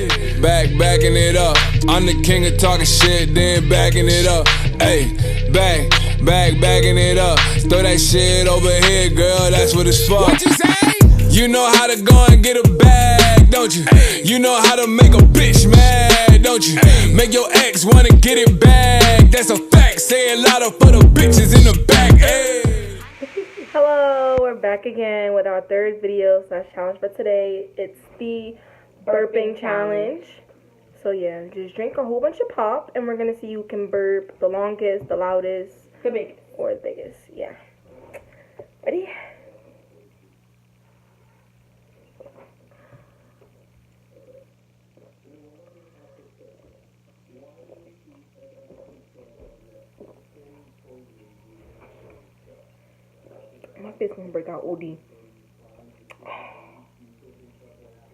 Ayy, backing it up. I'm the king of talking shit, then backing it up. Ayy, backing it up. Throw that shit over here, girl, that's what it's for. What you say? You know how to go and get a bag, don't you? You know how to make a bitch mad, don't you? Make your ex wanna get it back, that's a fact. Say it louder for the bitches in the back, ayy. Hello, we're back again with our third video / challenge for today. It's the burping challenge. So yeah, just drink a whole bunch of pop and we're gonna see who can burp the longest, the loudest, the biggest, or the biggest. Yeah. Ready? My face gonna break out OD.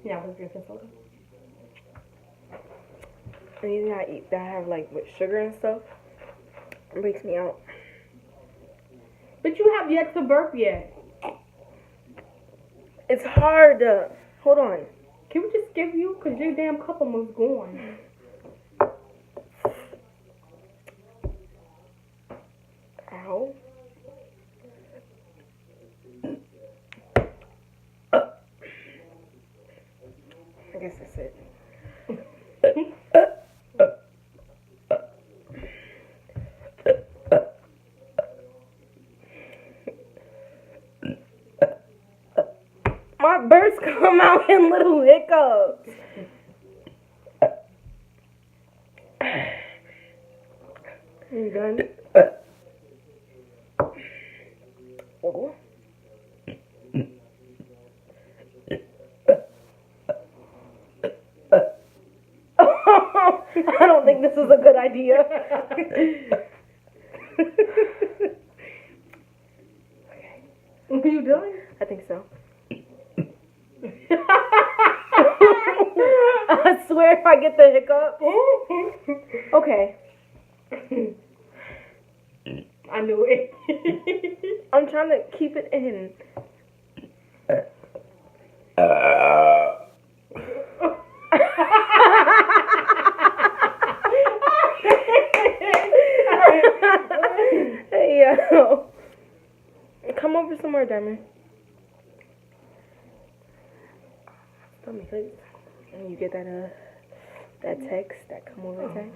Yeah, we're drinking soda. Anything I eat that I have like with sugar and stuff, it breaks me out. But you have yet to burp yet. It's hard. Hold on. Can we just give you? Cause your damn cup almost gone. Ow. I guess that's it. My burps come out in little hiccups. You done? Oh. I don't think this is a good idea. Okay. Are you done? I think so. I swear if I get the hiccup. Okay. I knew it. I'm trying to keep it in. Hey, yo. Come over somewhere, Diamond. And you get that that text, that come over text.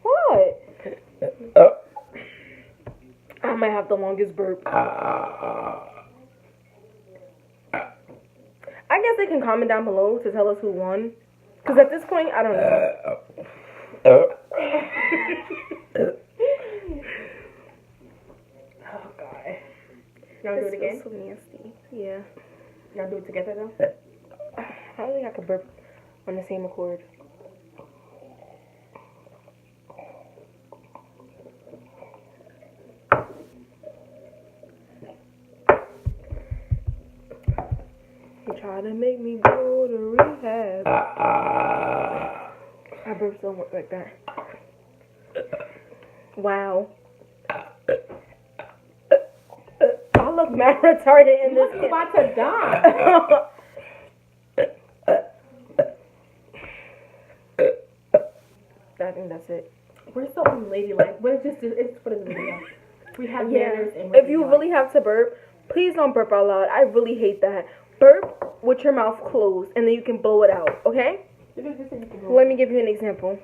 What? I might have the longest burp. I guess they can comment down below to tell us who won. Because at this point, I don't know. Oh, God. Y'all do it again? So nasty. Yeah. Y'all do it together, though? I don't think I could burp on the same accord. You try to make me go to rehab. My burps don't work like that. Wow. I look mad retarded in this. You're about to die. I think that's it. We're so unladylike. We're just, it's for the video. We have manners and if you really have to burp, please don't burp out loud. I really hate that. Burp with your mouth closed and then you can blow it out, okay? Let me give you an example.